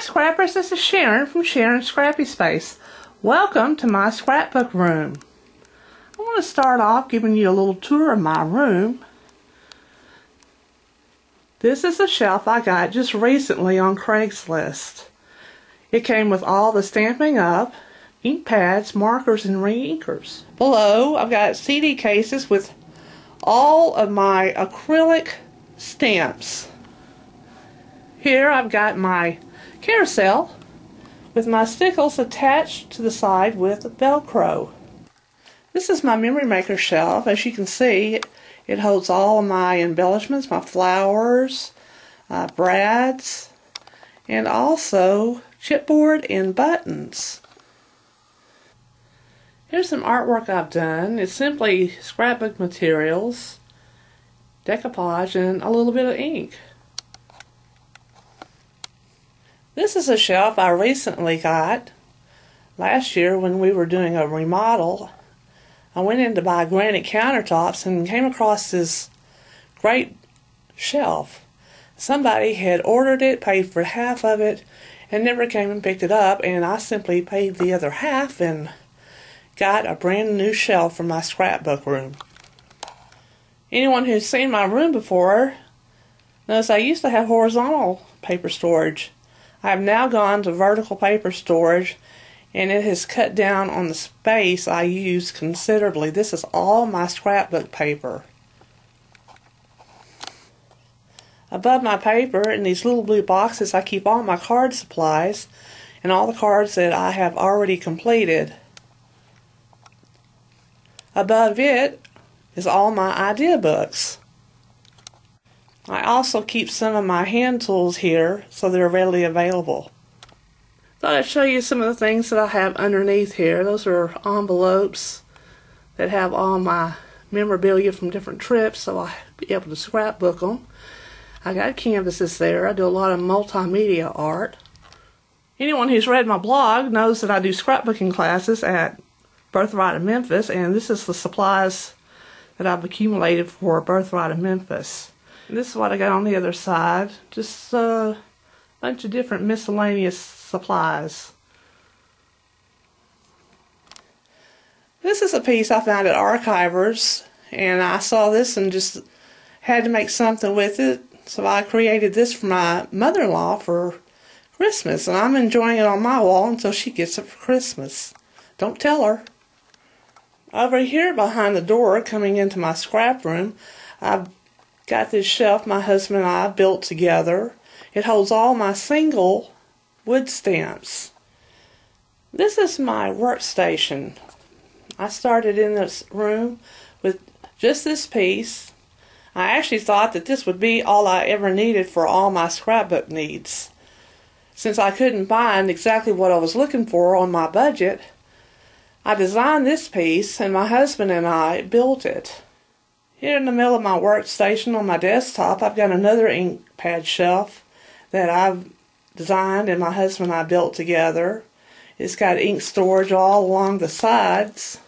Scrappers, this is Sharon from Sharon's Scrappy Space. Welcome to my scrapbook room. I want to start off giving you a little tour of my room. This is a shelf I got just recently on Craigslist. It came with all the Stampin' Up, ink pads, markers, and re-inkers. Below, I've got CD cases with all of my acrylic stamps. Here I've got my carousel with my stickles attached to the side with Velcro. This is my memory maker shelf. As you can see, it holds all of my embellishments, my flowers, brads, and also chipboard and buttons. Here's some artwork I've done. It's simply scrapbook materials, decoupage, and a little bit of ink. This is a shelf I recently got. Last year when we were doing a remodel, I went in to buy granite countertops and came across this great shelf. Somebody had ordered it, paid for half of it, and never came and picked it up, and I simply paid the other half and got a brand new shelf for my scrapbook room. Anyone who's seen my room before knows I used to have horizontal paper storage. I have now gone to vertical paper storage, and it has cut down on the space I use considerably. This is all my scrapbook paper. Above my paper, in these little blue boxes, I keep all my card supplies and all the cards that I have already completed. Above it is all my idea books. I also keep some of my hand tools here so they're readily available. Thought I'd show you some of the things that I have underneath here. Those are envelopes that have all my memorabilia from different trips, so I'll be able to scrapbook them. I got canvases there. I do a lot of multimedia art. Anyone who's read my blog knows that I do scrapbooking classes at Birthright of Memphis, and this is the supplies that I've accumulated for Birthright of Memphis. And this is what I got on the other side. Just a bunch of different miscellaneous supplies. This is a piece I found at Archivers, and I saw this and just had to make something with it. So I created this for my mother-in-law for Christmas, and I'm enjoying it on my wall until she gets it for Christmas. Don't tell her. Over here behind the door, coming into my scrap room, I've got this shelf my husband and I built together. It holds all my single wood stamps. This is my workstation. I started in this room with just this piece. I actually thought that this would be all I ever needed for all my scrapbook needs. Since I couldn't find exactly what I was looking for on my budget, I designed this piece and my husband and I built it. Here in the middle of my workstation on my desktop, I've got another ink pad shelf that I've designed and my husband and I built together. It's got ink storage all along the sides.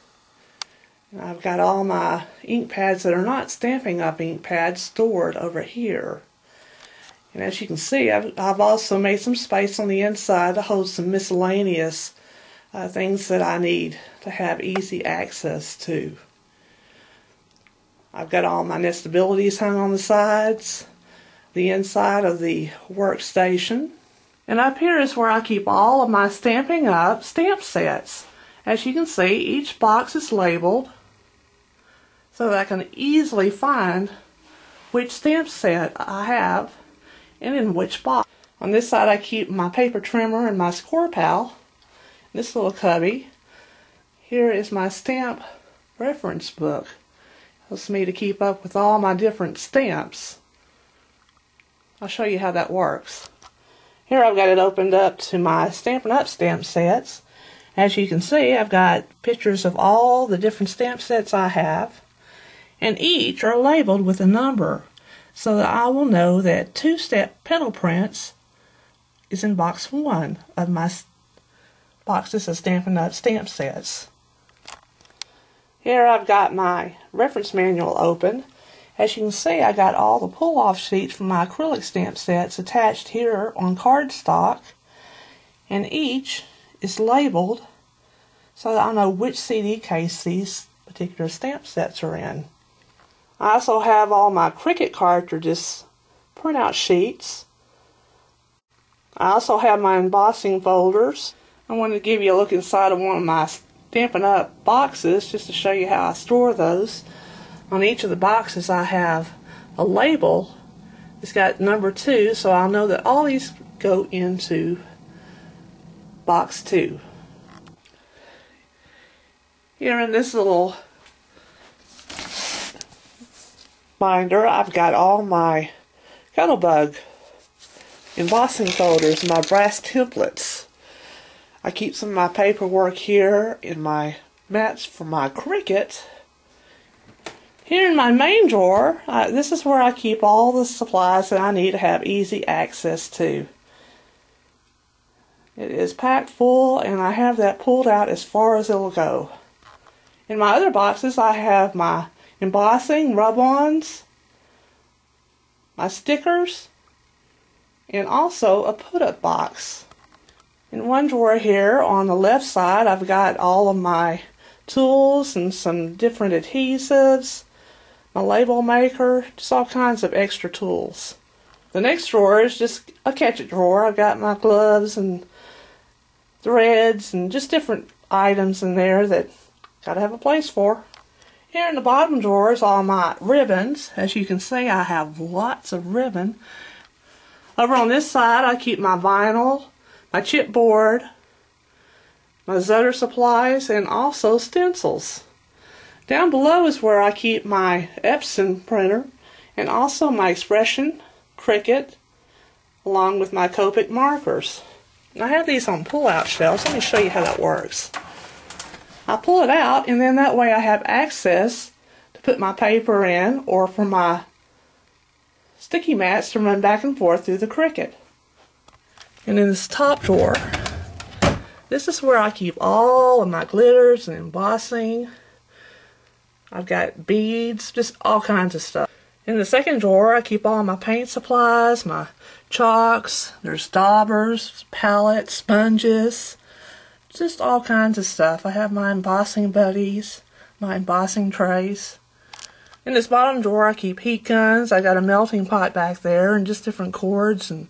And I've got all my ink pads that are not Stampin' Up ink pads stored over here. And as you can see, I've also made some space on the inside to hold some miscellaneous things that I need to have easy access to. I've got all my nestabilities hung on the sides, the inside of the workstation. And up here is where I keep all of my Stampin' Up stamp sets. As you can see, each box is labeled so that I can easily find which stamp set I have and in which box. On this side I keep my paper trimmer and my score pal. This little cubby. Here is my stamp reference book. Helps me to keep up with all my different stamps. I'll show you how that works. Here I've got it opened up to my Stampin' Up stamp sets. As you can see, I've got pictures of all the different stamp sets I have, and each are labeled with a number so that I will know that two-step petal prints is in box 1 of my boxes of Stampin' Up stamp sets. Here I've got my reference manual open. As you can see, I got all the pull-off sheets from my acrylic stamp sets attached here on cardstock. and each is labeled so that I know which CD case these particular stamp sets are in. I also have all my Cricut cartridges printout sheets. I also have my embossing folders. I wanted to give you a look inside of one of my Stampin' Up! Boxes just to show you how I store those. On each of the boxes I have a label. It's got number 2, so I'll know that all these go into box 2. Here in this little binder, I've got all my Cuttlebug embossing folders, my brass templates. I keep some of my paperwork here in my mats for my Cricut. Here in my main drawer, this is where I keep all the supplies that I need to have easy access to. It is packed full, and I have that pulled out as far as it'll go. In my other boxes, I have my embossing, rub-ons, my stickers, and also a put-up box. In one drawer here on the left side, I've got all of my tools and some different adhesives, my label maker, just all kinds of extra tools. The next drawer is just a catch-it drawer. I've got my gloves and threads and just different items in there that gotta have a place for. Here in the bottom drawer is all my ribbons. As you can see, I have lots of ribbon. Over on this side, I keep my vinyl, my chipboard, my Zoder supplies, and also stencils. Down below is where I keep my Epson printer and also my Expression, Cricut, along with my Copic markers. I have these on pull-out shelves. Let me show you how that works. I pull it out, and then that way I have access to put my paper in, or for my sticky mats to run back and forth through the Cricut. And in this top drawer, this is where I keep all of my glitters and embossing. I've got beads, just all kinds of stuff. In the second drawer, I keep all my paint supplies, my chalks, there's daubers, palettes, sponges, just all kinds of stuff. I have my embossing buddies, my embossing trays. In this bottom drawer, I keep heat guns. I got a melting pot back there and just different cords and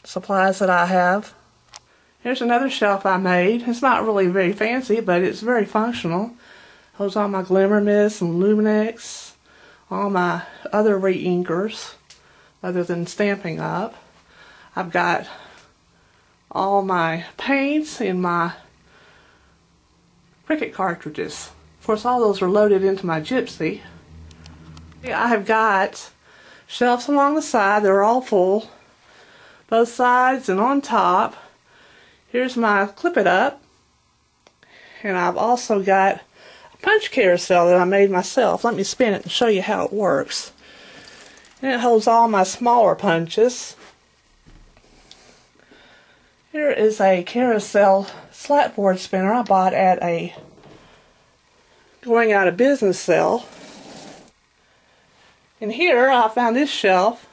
supplies that I have. Here's another shelf I made. It's not really very fancy, but it's very functional. Holds all my Glimmer Mist and Luminex, all my other re-inkers, other than Stampin' Up. I've got all my paints in my Cricut cartridges. Of course, all those are loaded into my Gypsy. I have got shelves along the side. They're all full, both sides and on top. Here's my Clip It Up, and I've also got punch carousel that I made myself. Let me spin it and show you how it works. And it holds all my smaller punches. Here is a carousel slatboard spinner I bought at a going out of business sale. And here I found this shelf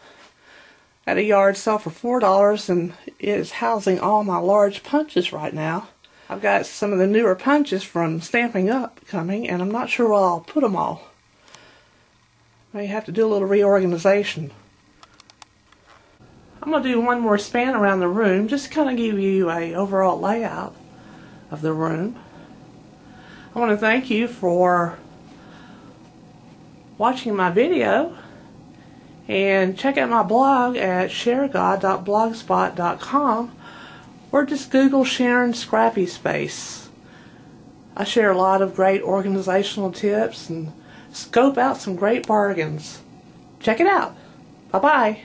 at a yard sale for $4, and it is housing all my large punches right now. I've got some of the newer punches from Stampin' Up! Coming, and I'm not sure where I'll put them all. May have to do a little reorganization. I'm going to do one more span around the room, just to kind of give you an overall layout of the room. I want to thank you for watching my video, and check out my blog at sharegod.blogspot.com, or just Google Sharon Scrappy Space. I share a lot of great organizational tips and scope out some great bargains. Check it out. Bye-bye.